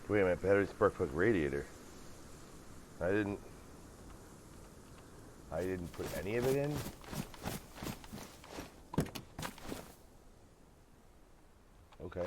Wait a minute, battery spark plug radiator. I didn't put any of it in. Okay.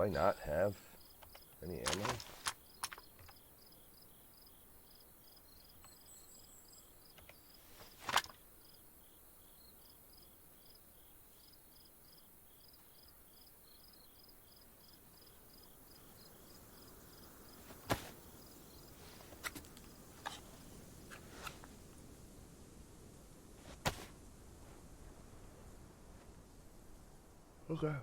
I not have any ammo? Okay.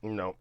No.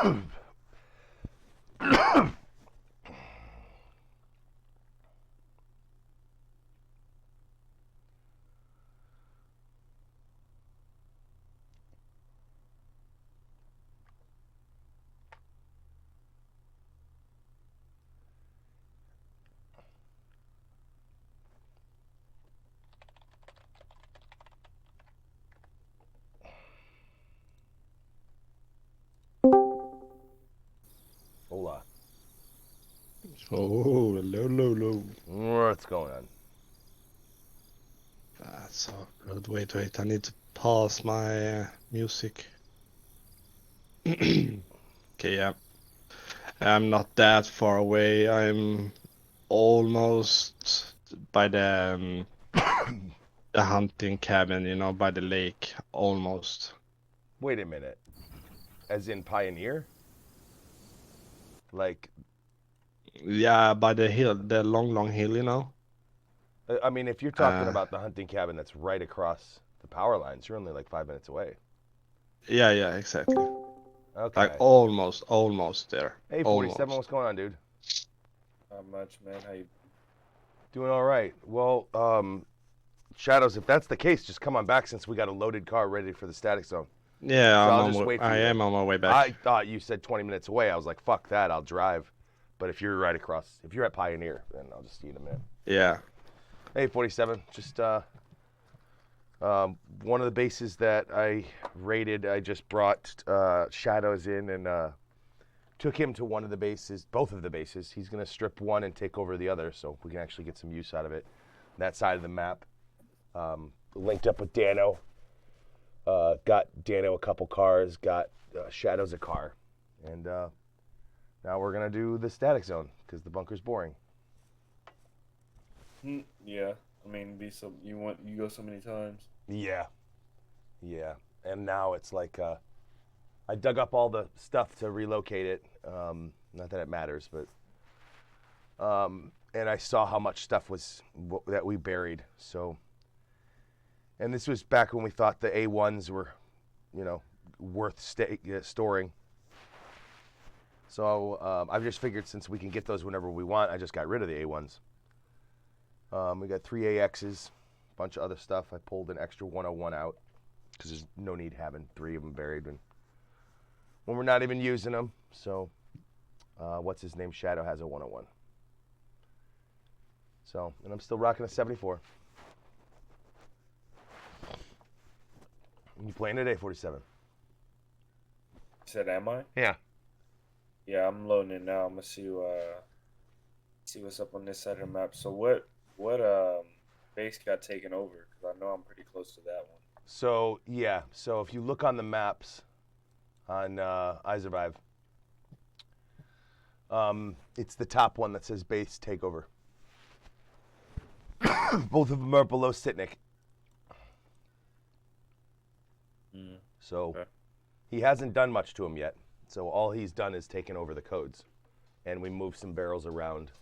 Hola. Oh, low. What's going on? That's so good. Wait. I need to pause my music. Okay, yeah. I'm not that far away. I'm almost by the hunting cabin, you know, by the lake. Almost. Wait a minute. As in Pioneer? Like, Yeah, by the hill, the long hill, you know. I mean, if you're talking Uh, about the hunting cabin that's right across the power lines, you're only like 5 minutes away. yeah, exactly. Like Okay. almost there. Hey, 47, what's Almost. going on, dude? Not much, man. How you? Doing all right. Well, Shadows, if that's the case, just come on back since we got a loaded car ready for the static zone. Yeah, So I'll just wait for I you. am on my way back. I thought you said 20 minutes away. I was like, fuck that, I'll drive. But if you're right across, if you're at Pioneer, then I'll just see you in a minute. Yeah. Hey, 47, just one of the bases that I raided, I just brought Shadows in and took him to one of the bases, both of the bases. He's going to strip one and take over the other, so we can actually get some use out of it. That side of the map. Linked up with Dano. Got Dano a couple cars, got Shadows a car. And now we're going to do the static zone, because the bunker's boring. Yeah. I mean, you go so many times. Yeah. And now it's like I dug up all the stuff to relocate it. Not that it matters, but and I saw how much stuff was that we buried. So, and this was back when we thought the A1s were, worth storing. So I've just figured since we can get those whenever we want, I just got rid of the A1s. We got 3 AXs, a bunch of other stuff. I pulled an extra 101 out because there's no need having 3 of them buried when we're not even using them. So, what's his name? Shadow has a 101. So, and I'm still rocking a 74. You playing today, 47? You said, am I? Yeah. Yeah, I'm loading it now. I'm gonna see what's up on this side of the map. So what base got taken over? Because I know I'm pretty close to that one. So, yeah. So if you look on the maps on I Survive, it's the top one that says base takeover. Both of them are below Sitnik. So Okay. he hasn't done much to him yet. So all he's done is taken over the codes. And we moved some barrels around.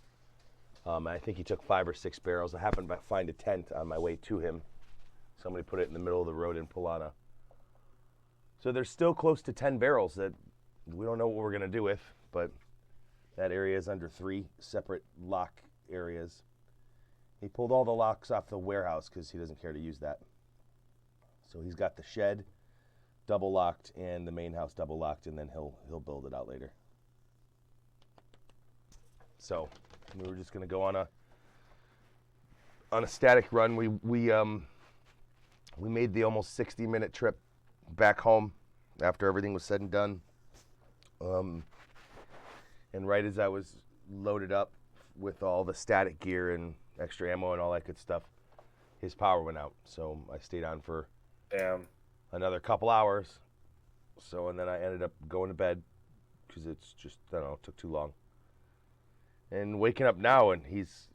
I think he took 5 or 6 barrels. I happened to find a tent on my way to him. Somebody put it in the middle of the road in Polana. So there's still close to 10 barrels that we don't know what we're going to do with, but that area is under 3 separate lock areas. He pulled all the locks off the warehouse because he doesn't care to use that. So he's got the shed double locked and the main house double locked, and then he'll build it out later. So we were just going to go on a static run. We made the almost 60-minute trip back home after everything was said and done. And right as I was loaded up with all the static gear and extra ammo and all that good stuff, his power went out. So I stayed on for another couple hours. So, and then I ended up going to bed because it's just, I don't know, it took too long. And waking up now, and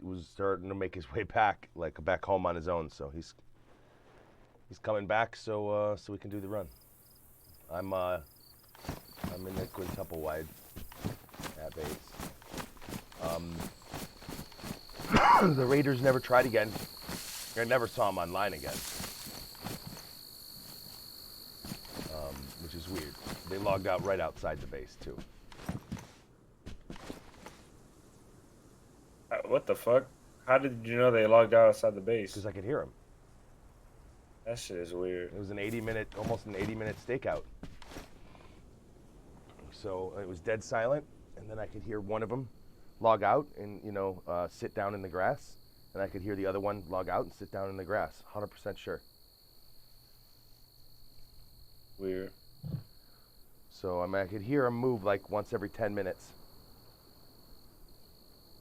was starting to make his way back home on his own. So he's coming back, so we can do the run. I'm in the quintuple wide at base. The Raiders never tried again. I never saw him online again, which is weird. They logged out right outside the base, too. What the fuck? How did you know they logged out outside the base? Because I could hear them. That shit is weird. It was almost an 80-minute stakeout. So it was dead silent, and then I could hear one of them log out and, sit down in the grass. And I could hear the other one log out and sit down in the grass. 100% sure. Weird. So I could hear them move like once every 10 minutes.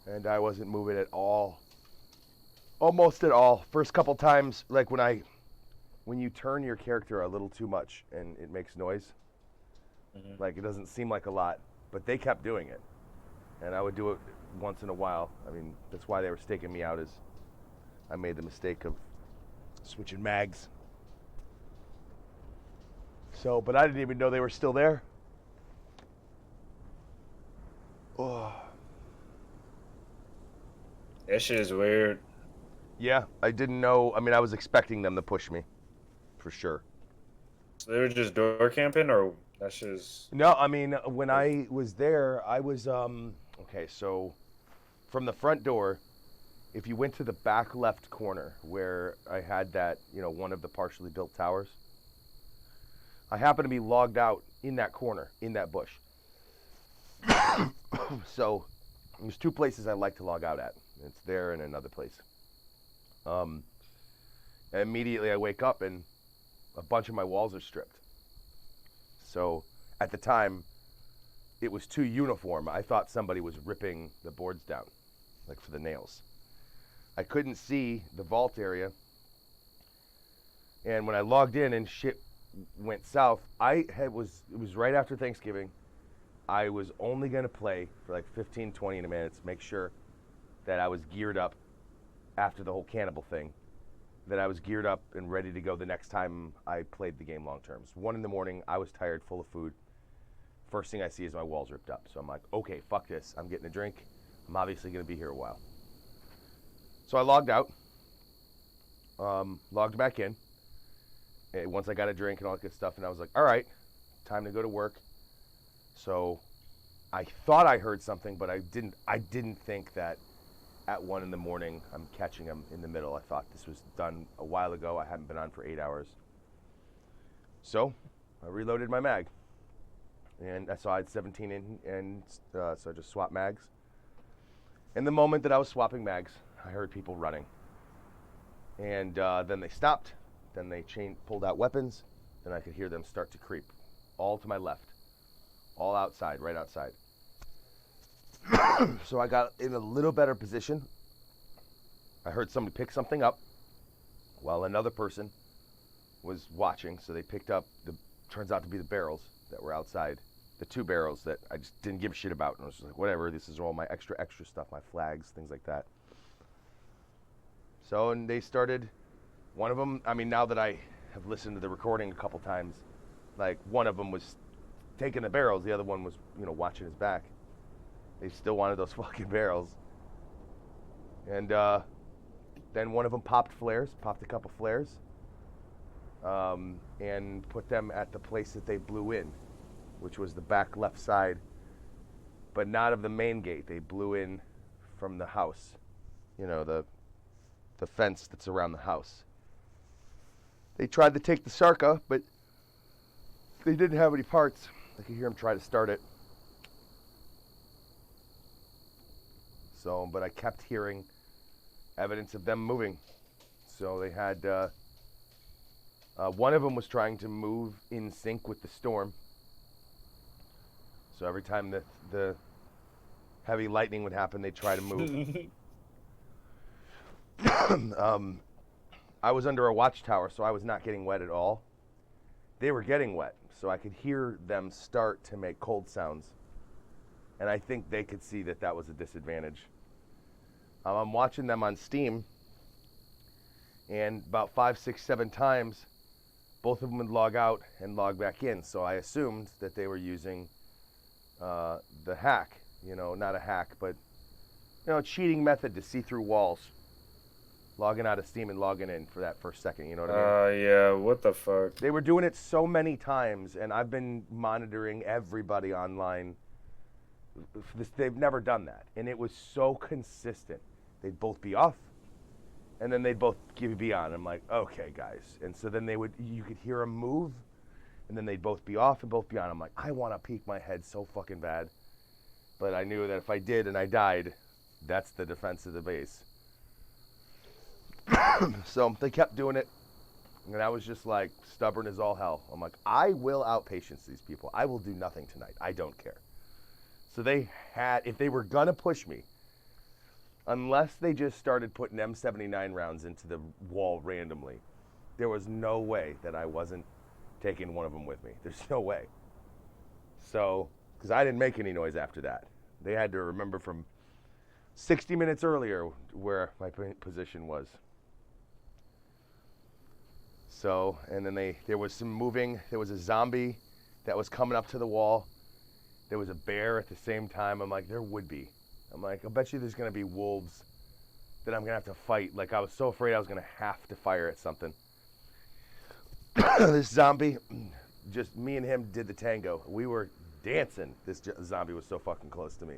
And I wasn't moving at all. Almost at all. First couple times, like when you turn your character a little too much and it makes noise, like it doesn't seem like a lot, but they kept doing it. And I would do it once in a while. I mean, that's why they were staking me out, is I made the mistake of switching mags. So, but I didn't even know they were still there. Oh. That shit is weird. Yeah, I didn't know. I mean, I was expecting them to push me, for sure. So they were just door camping, or that's just... No, I mean, when I was there, I was, okay, so from the front door, if you went to the back left corner where I had that, one of the partially built towers, I happened to be logged out in that corner, in that bush. So there's two places I like to log out at. It's there and another place. Immediately I wake up and a bunch of my walls are stripped. So at the time, it was too uniform. I thought somebody was ripping the boards down, like for the nails. I couldn't see the vault area. And when I logged in and shit went south, it was right after Thanksgiving. I was only going to play for like 15, 20 minutes, make sure that I was geared up after the whole cannibal thing, that I was geared up and ready to go the next time I played the game long term. It's 1 a.m, I was tired, full of food. First thing I see is my walls ripped up. So I'm like, okay, fuck this. I'm getting a drink. I'm obviously going to be here a while. So I logged out, logged back in. Once I got a drink and all that good stuff, and I was like, all right, time to go to work. So I thought I heard something, but I didn't think that at 1 a.m, I'm catching them in the middle. I thought this was done a while ago. I hadn't been on for 8 hours. So I reloaded my mag. And I saw I had 17 in, and so I just swapped mags. And the moment that I was swapping mags, I heard people running. And then they stopped. Then they pulled out weapons. Then I could hear them start to creep. All to my left. All outside, right outside. So I got in a little better position. I heard somebody pick something up while another person was watching. So they picked up turns out to be the barrels that were outside. The 2 barrels that I just didn't give a shit about. And I was just like, whatever, this is all my extra stuff, my flags, things like that. So, and they started, one of them, I mean, now that I have listened to the recording a couple times, like one of them was taking the barrels, the other one was, watching his back. They still wanted those fucking barrels. And then one of them popped a couple flares, and put them at the place that they blew in, which was the back left side, but not of the main gate. They blew in from the house, the fence that's around the house. They tried to take the Sarka, but they didn't have any parts. I could hear them try to start it. So, but I kept hearing evidence of them moving. So they had, one of them was trying to move in sync with the storm. So every time the heavy lightning would happen, they'd try to move. I was under a watchtower, so I was not getting wet at all. They were getting wet, so I could hear them start to make cold sounds. And I think they could see that that was a disadvantage. I'm watching them on Steam, and about 5, 6, 7 times, both of them would log out and log back in. So I assumed that they were using the hack, not a hack, but a cheating method to see through walls. logging out of Steam and logging in for that first second. You know what I mean? Yeah. What the fuck? They were doing it so many times, and I've been monitoring everybody online. They've never done that, and it was so consistent. They'd both be off, and then they'd both be on. I'm like, okay, guys. And so then you could hear them move, and then they'd both be off and both be on. I'm like, I want to peek my head so fucking bad, but I knew that if I did and I died, that's the defense of the base. So they kept doing it, and I was just like stubborn as all hell. I'm like, I will outpatience these people. I will do nothing tonight. I don't care. So they had, if they were gonna push me, unless they just started putting M79 rounds into the wall randomly, there was no way that I wasn't taking one of them with me. There's no way. So, because I didn't make any noise after that. They had to remember from 60 minutes earlier where my position was. So, and then there was some moving. There was a zombie that was coming up to the wall. There was a bear at the same time. I'm like, there would be. I'm like, I bet you there's going to be wolves that I'm going to have to fight. Like, I was so afraid I was going to have to fire at something. This zombie, just me and him did the tango. We were dancing. This zombie was so fucking close to me.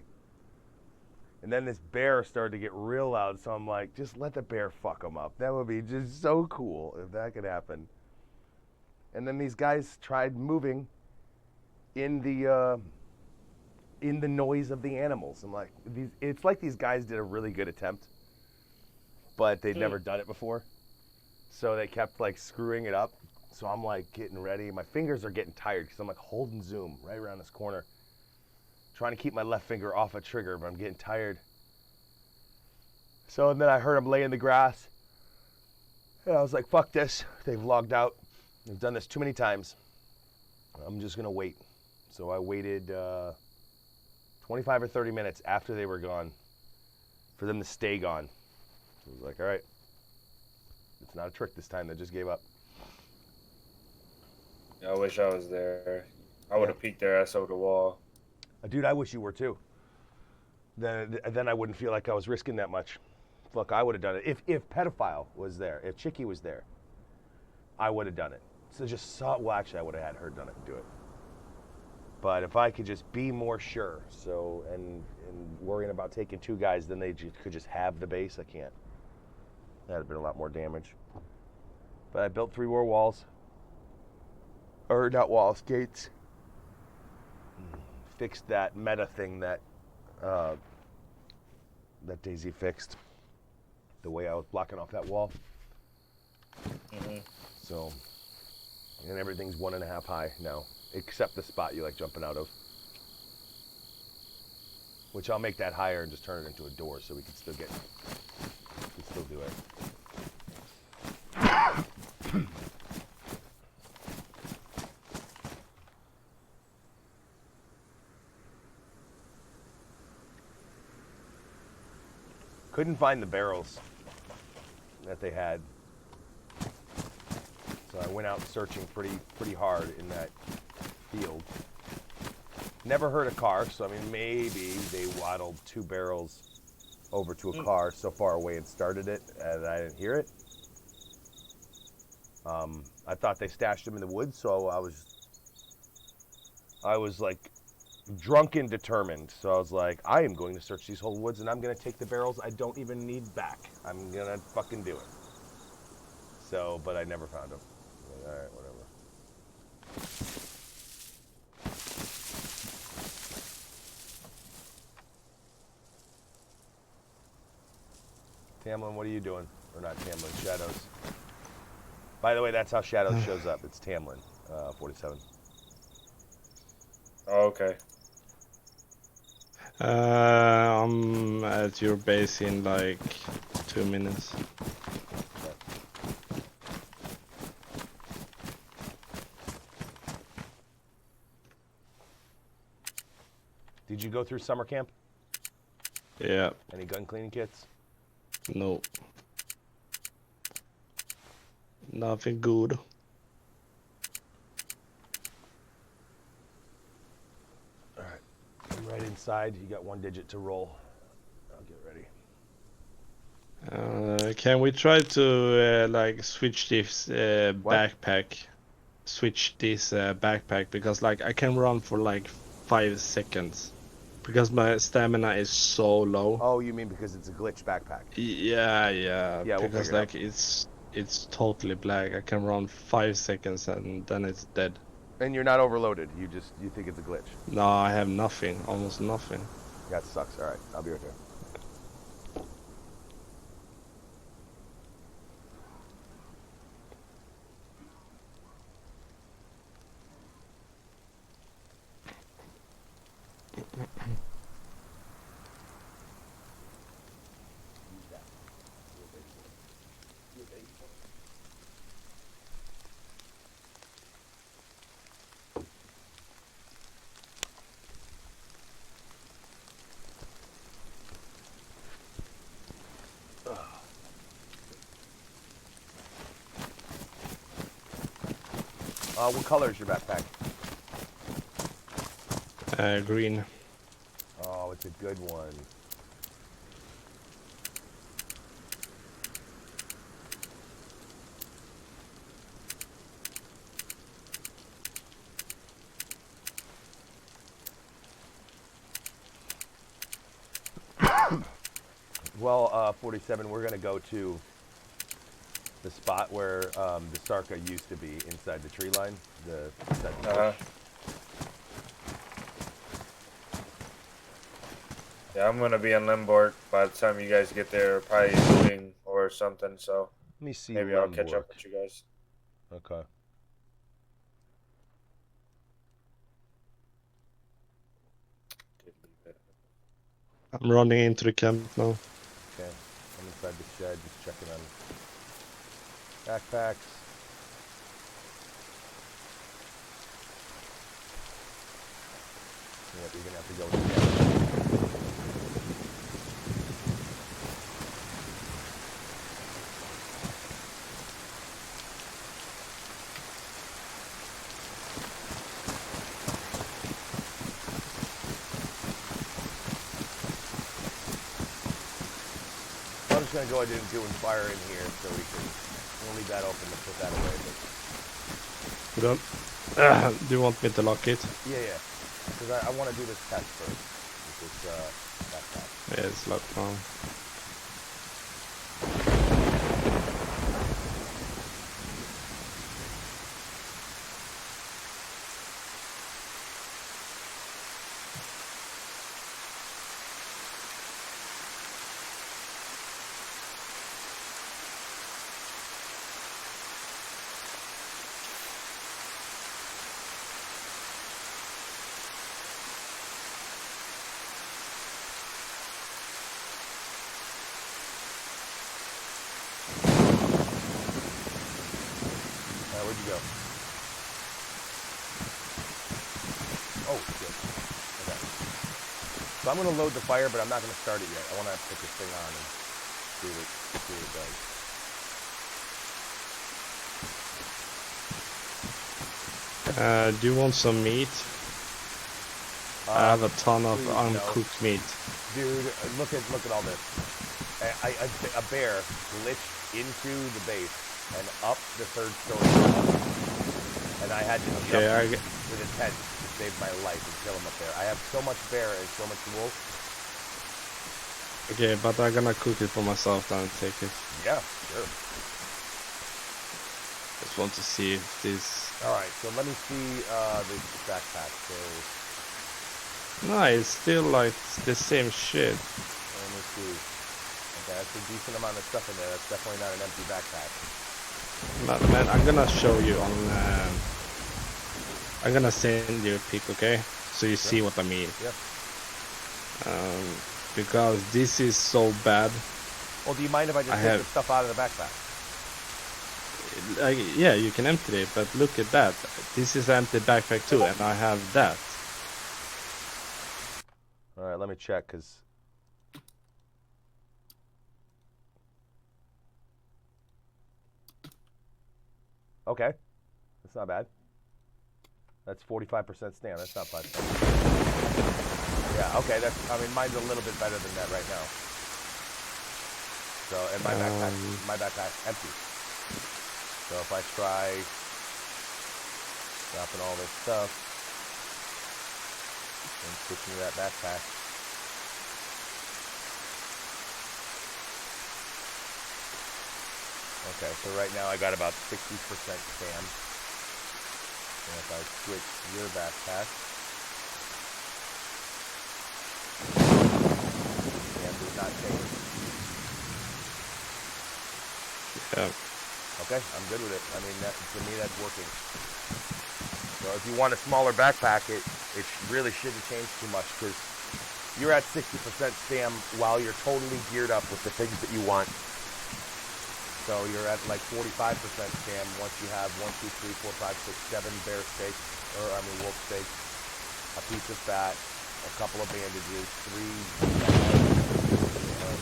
And then this bear started to get real loud, so I'm like, just let the bear fuck him up. That would be just so cool if that could happen. And then these guys tried moving in the noise of the animals. I'm like, it's like these guys did a really good attempt, but they'd never done it before. So they kept like screwing it up. So I'm like getting ready. My fingers are getting tired because I'm like holding zoom right around this corner, trying to keep my left finger off a trigger, but I'm getting tired. So and then I heard them lay in the grass. And I was like, fuck this. They've logged out. They've done this too many times. I'm just gonna wait. So I waited 25 or 30 minutes after they were gone for them to stay gone. So I was like, all right, it's not a trick this time. They just gave up. I wish I was there. I would have peeked their ass over the wall. Dude, I wish you were too. Then I wouldn't feel like I was risking that much. Look, I would have done it. If Pedophile was there, if Chicky was there, I would have done it. So well, actually, I would have had her done it and do it. But if I could just be more sure, and worrying about taking two guys, then they could just have the base. I can't. That'd have been a lot more damage. But I built 3 more walls. Or not walls, gates. Fixed that meta thing that DayZ fixed. The way I was blocking off that wall. Mm-hmm. So, and everything's 1.5 high now, except the spot you like jumping out of. Which I'll make that higher and just turn it into a door so we can still do it. Couldn't find the barrels that they had. So I went out searching pretty hard in that field. Never heard a car, so I mean maybe they waddled 2 barrels over to a car so far away and started it, and I didn't hear it. I thought they stashed them in the woods, so I was like drunk and determined. So I was like, I am going to search these whole woods, and I'm going to take the barrels I don't even need back. I'm going to fucking do it. So, but I never found them. Like, all right, whatever. Tamlin, what are you doing? Or not Tamlin, Shadows. By the way, that's how Shadows shows up. It's Tamlin, 47. Oh, okay. I'm at your base in like 2 minutes. Okay. Did you go through summer camp? Yeah. Any gun cleaning kits? No. Nothing good. Alright. I'm right inside. You got 1 digit to roll. I'll get ready. Can we try to like switch this What? backpack? Switch this backpack because like I can run for like 5 seconds because my stamina is so low. Oh, you mean because it's a glitch backpack? Yeah, Yeah, we'll because figure it like it's totally black. I can run 5 seconds and then it's dead. And you're not overloaded. You think it's a glitch. No, I have nothing, almost nothing. That sucks. All right, I'll be right there. What color is your backpack? Green. Oh, it's a good one. Well, 47, we're going to go to the spot where the Sarka used to be inside the tree line. Yeah, I'm gonna be on Limborg by the time you guys get there, probably evening or something. So Let me see. maybe I'll catch up with you guys. Okay. I'm running into the camp now. Okay. I'm inside the shed, just checking on backpacks. Yep, you're gonna have to go together. I'm just gonna go ahead and do fire in here so we'll leave that open to put that away. But... Do you want me to lock it? Yeah. Because I want to do this test first. With this backpack. Yeah, it's locked now. Where'd you go? Oh, shit. Okay. So I'm going to load the fire, but I'm not going to start it yet. I want to put this thing on and see what it Do you want some meat? I have a ton of uncooked meat. Dude, look at all this. A bear glitched into the base and up the 3rd story. And I had to jump with a tent to save my life and kill him up there. I have so much bear and so much wolf. Okay, but I'm gonna cook it for myself and take it. Yeah, sure. Just want to see if this... Alright, so let me see the backpack. So... No, it's still like the same shit. Let me see. Okay, that's a decent amount of stuff in there. That's definitely not an empty backpack. Man, I'm gonna show you on... I'm gonna send you a pic, okay? So you see what I mean. Yep. Because this is so bad. Well, do you mind if I just take the stuff out of the backpack? Yeah, you can empty it, but look at that. This is an empty backpack too, and I have that. Alright, let me check, because... Okay. That's not bad. That's 45% stand. That's not 5%. Yeah, okay. I mean, mine's a little bit better than that right now. So, and my backpack's empty. So if I try dropping all this stuff and switching to that backpack, okay, so right now I got about 60% SAM. And if I switch your backpack, SAM does not change. Yeah. Okay, I'm good with it. I mean, to me, that's working. So if you want a smaller backpack, it really shouldn't change too much because you're at 60% SAM while you're totally geared up with the things that you want. So you're at like 45% SAM once you have 1, 2, 3, 4, 5, 6, 7 bear steaks, wolf steaks, a piece of fat, a couple of bandages, 3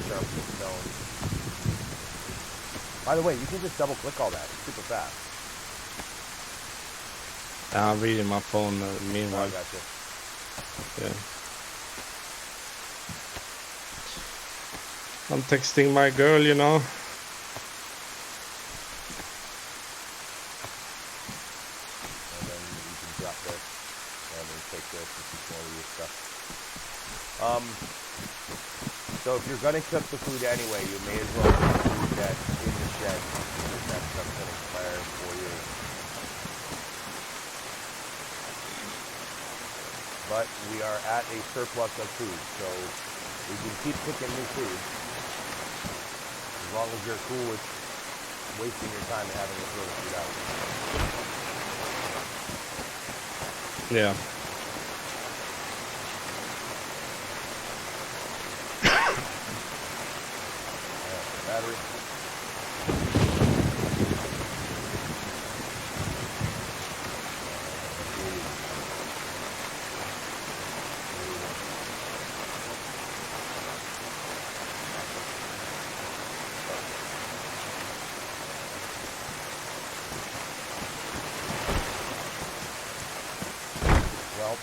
sharpening stones. By the way, you can just double click all that. It's super fast. I'm reading my phone meanwhile. Oh, gotcha. Yeah. I'm texting my girl, you know. And then you can drop this and then take this and keep more of your stuff. So if you're gonna cook the food anyway, you may as well cook the food that's in the shed because that stuff's gonna expire for you. But we are at a surplus of food, so we can keep cooking new food as long as you're cool with wasting your time and having to throw the food out. Yeah. Battery. Well,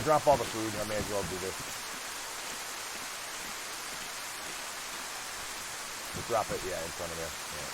drop all the food. I may as well do this. Just drop it, yeah, in front of you. Yeah.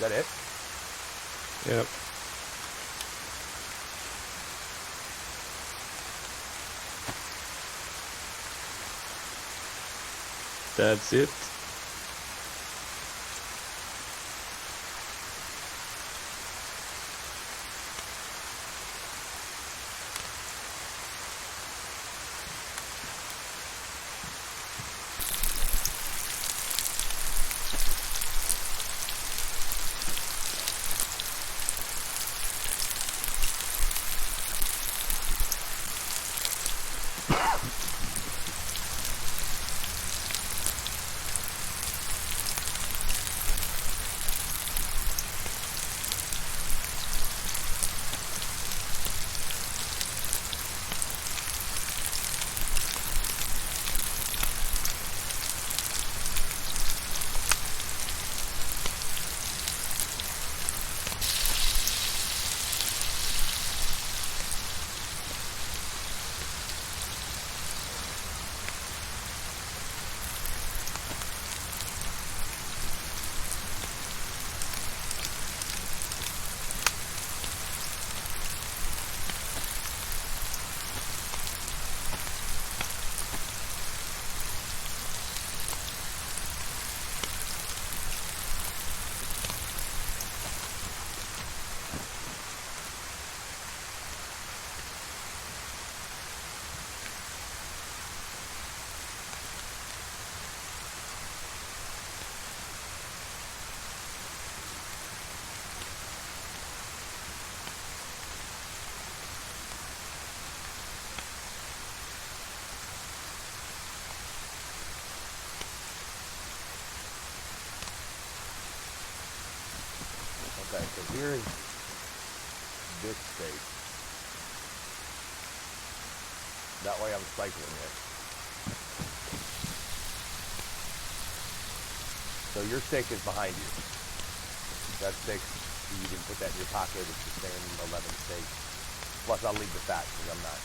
Is that it? Yep. That's it. So here's this steak. That way I'm cycling it. So your steak is behind you. That steak, you can put that in your pocket. It's the same 11 steak. Plus I'll leave the fat because I'm not.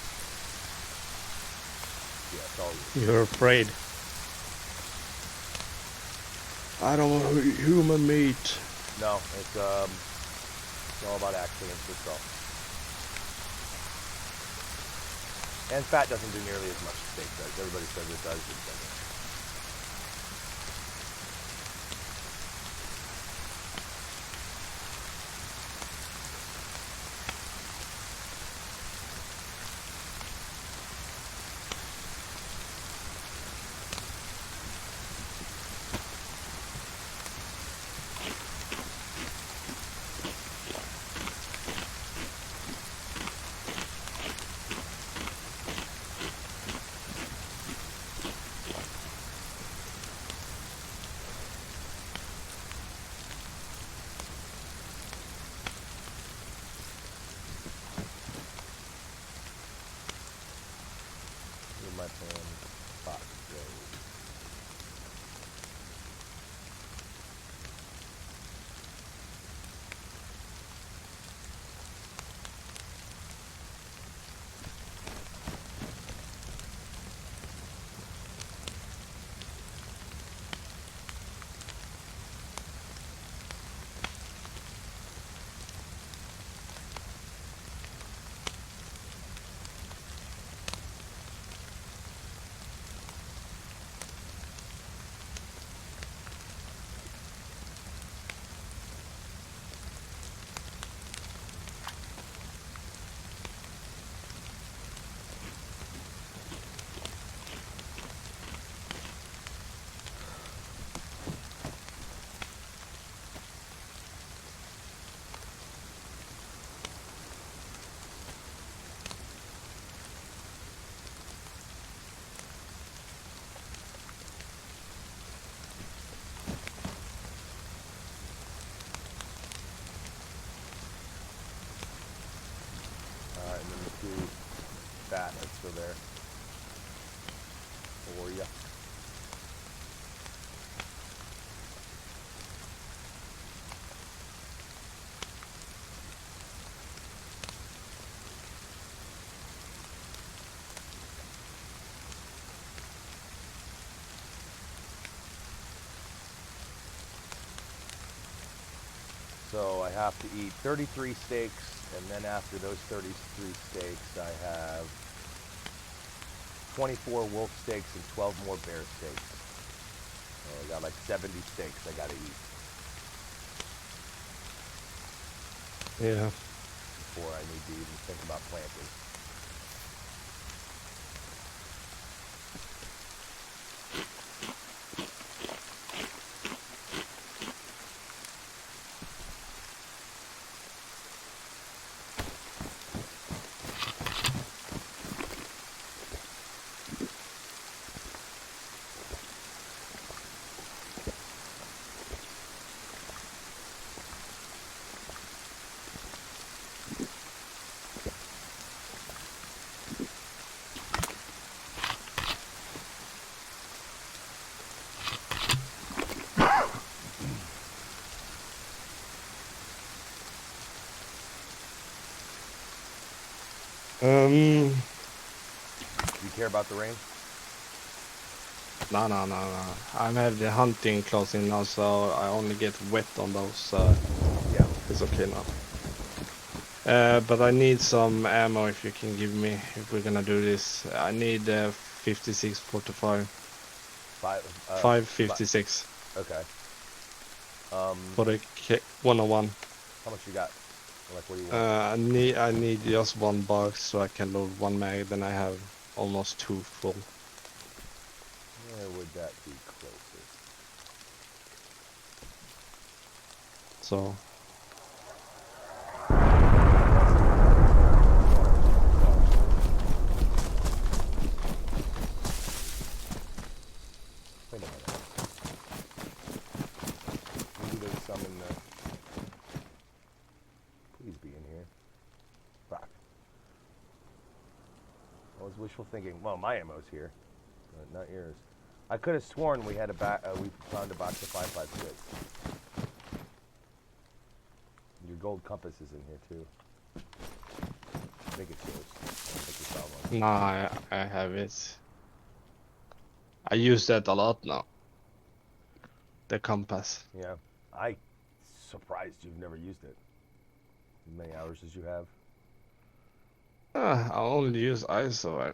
Yeah, it's all you. You're afraid. I don't want human meat. No, it's all about accidents itself. And fat doesn't do nearly as much as steak does. Everybody says it does, it doesn't. My pan box goes. And then the two fat that's still there for you. So I have to eat 33 steaks, and then after those 33 steaks, I have 24 wolf steaks and 12 more bear steaks. So I got like 70 steaks I gotta eat Yeah. before I need to even think about planting. Um. Do you care about the rain? No. I have the hunting clothes in now, so I only get wet on those. Yeah. It's okay now. But I need some ammo if you can give me, if we're gonna do this. I need 56 45. 556 Okay. for the 101. How much you got? Like, what do you want? I need just one box so I can load one mag. Then I have almost 2 full. Where would that be closest? So Wait a minute. Maybe there's some in the... wishful thinking. Well, my ammo's here, but not yours. I could have sworn we had we found a box of 5.56. Your gold compass is in here too. I think it's yours. I don't think you found one. No, I have it. I use that a lot now. The compass. Yeah, I surprised you've never used it. As many hours as you have. I only use ISO,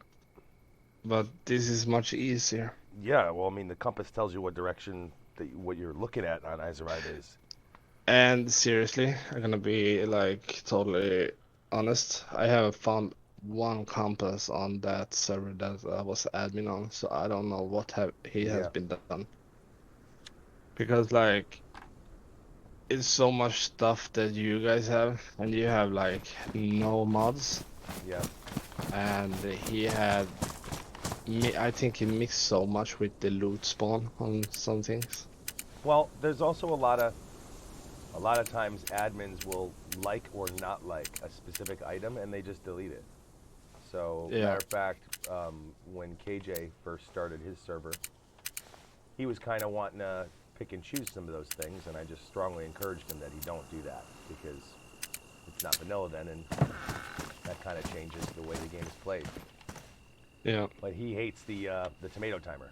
but this is much easier. Yeah, well, I mean, the compass tells you what direction what you're looking at on Isoride is. And seriously, I'm gonna be like totally honest. I haven't found one compass on that server that I was admin on, so I don't know what he has been done. Because like, it's so much stuff that you guys have, and you have like no mods. Yeah. And he had, I think he mixed so much with the loot spawn on some things. Well, there's also a lot of times admins will like or not like a specific item and they just delete it. So, matter of fact, when KJ first started his server, he was kind of wanting to pick and choose some of those things, and I just strongly encouraged him that he don't do that because it's not vanilla then, and that kind of changes the way the game is played. Yeah. But he hates the tomato timer.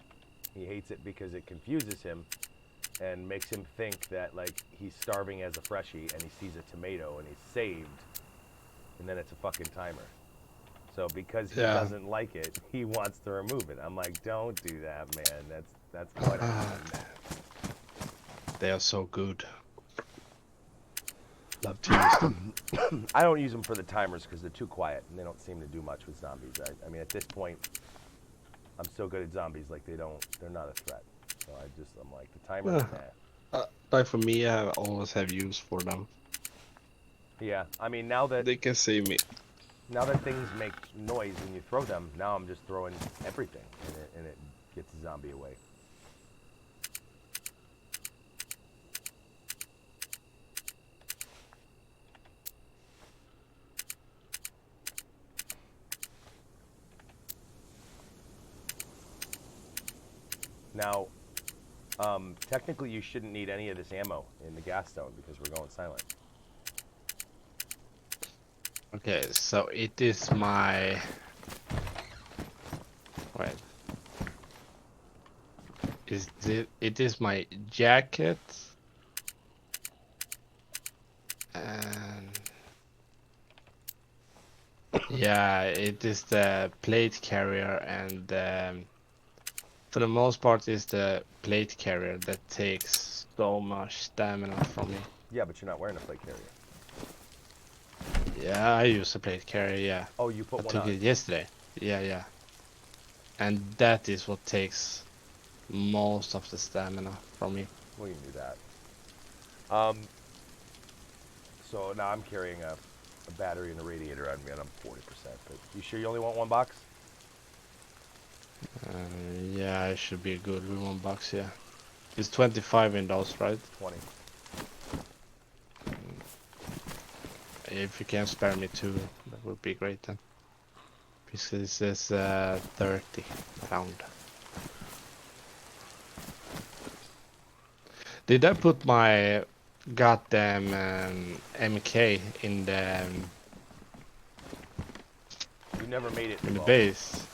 He hates it because it confuses him and makes him think that like he's starving as a freshie and he sees a tomato and he's saved, and then it's a fucking timer. So because he doesn't like it, he wants to remove it. I'm like, don't do that, man. That's quite a They are so good. Love to use them. I don't use them for the timers because they're too quiet and they don't seem to do much with zombies. I mean, at this point, I'm so good at zombies, like they're not a threat. So I'm like, the timers, nah. Like for me, I always have use for them. Yeah, I mean, now that they can save me. Now that things make noise when you throw them, now I'm just throwing everything and it gets the zombie away. Now, technically you shouldn't need any of this ammo in the gas stone because we're going silent. Okay, so it is my... Wait. It is my jacket. And... yeah, it is the plate carrier, and for the most part it's the plate carrier that takes so much stamina from me. Yeah, but you're not wearing a plate carrier. Yeah, I use a plate carrier, yeah. Oh, you put one on? I took it yesterday. Yeah. And that is what takes most of the stamina from me. Well, you can do that. So now I'm carrying a battery and a radiator on me, and I'm 40%. But you sure you only want one box? Yeah, it should be good with $1, yeah. It's 25 in those, right? 20. If you can spare me 2, that would be great then. Because this is 30 pound. Did I put my goddamn MK in the... You never made it in the base?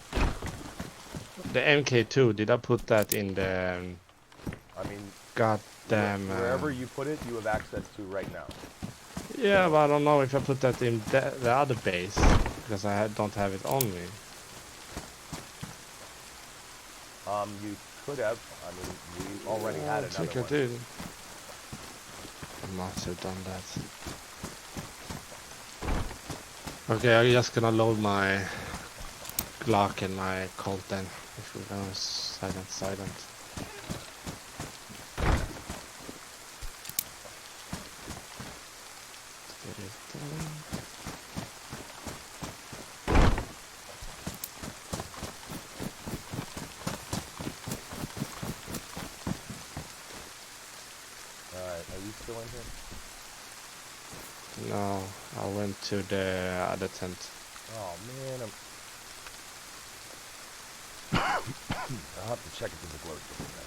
The MK2, did I put that in the... I mean... goddamn... wherever you put it, you have access to right now. Yeah, but I don't know if I put that in the other base, because I don't have it on me. You could have. I mean, we already had another one. I think I did. I must have done that. Okay, I'm just gonna load my Glock and my Chld then. If we're gonna silent. No, I went to the other tent. Oh man, I'll have to check if there's a glow stick in there.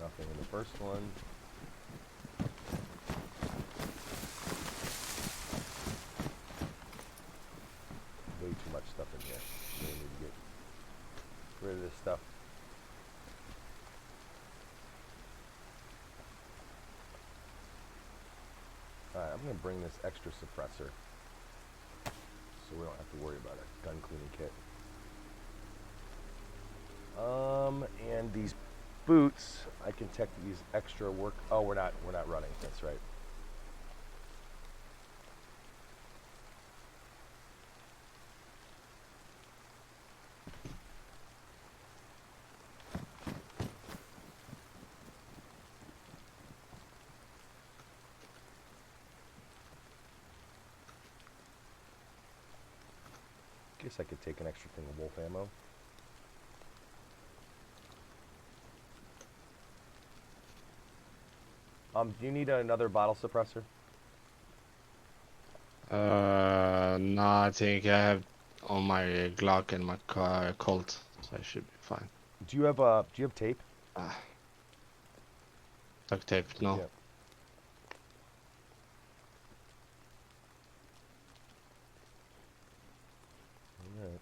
Nothing in the first one. Way too much stuff in here. We need to get rid of this stuff. Alright, I'm going to bring this extra suppressor so we don't have to worry about a gun cleaning kit. And these boots, I can take these extra work. Oh, we're not running. That's right. Guess I could take an extra thing of wolf ammo. Do you need another bottle suppressor? No, I think I have on my Glock and my Chld, so I should be fine. Do you have tape? Duct tape, no. Yeah. Alright.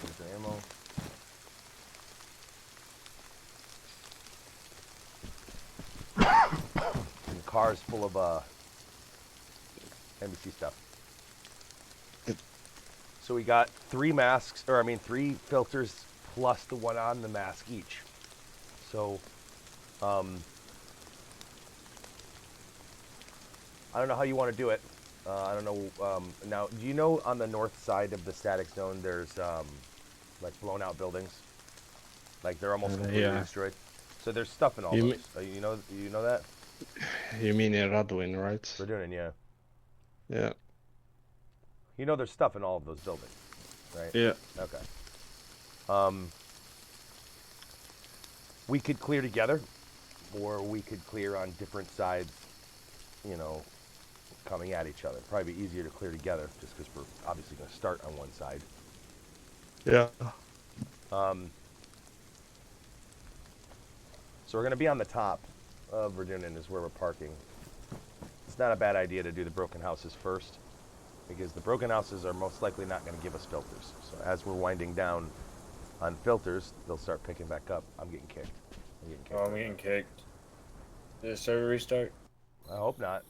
Here's the ammo. And the car is full of NBC stuff. So we got 3 masks, or I mean 3 filters plus the one on the mask each. So, I don't know how you want to do it. I don't know. Now, do you know on the north side of the static zone there's like blown out buildings? Like they're almost completely Yeah. destroyed. So there's stuff in all You those. You know that? You mean in Radwin, right? We're doing, yeah. Yeah. You know there's stuff in all of those buildings, right? Yeah. Okay. We could clear together, or we could clear on different sides, you know, coming at each other. Probably be easier to clear together, just because we're obviously going to start on one side. Yeah. So we're going to be on the top of Verdunen is where we're parking. It's not a bad idea to do the broken houses first, because the broken houses are most likely not going to give us filters. So as we're winding down on filters, they'll start picking back up. I'm getting kicked. Oh, I'm getting kicked. Did the server restart? I hope not.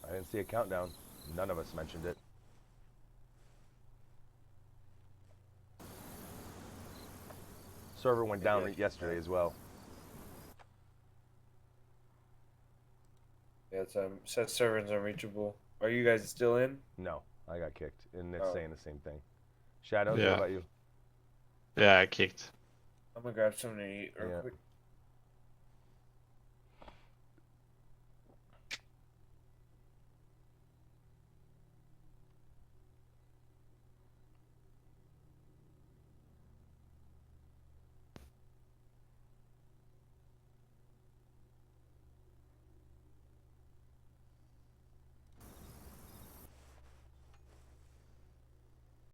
I didn't see a countdown. None of us mentioned it. Server went down yesterday as well. Yeah, it says server's unreachable. Are you guys still in? No, I got kicked, and it's saying the same thing. Shadows, Yeah. what about you? Yeah, I kicked. I'm gonna grab something to eat real Yeah. quick.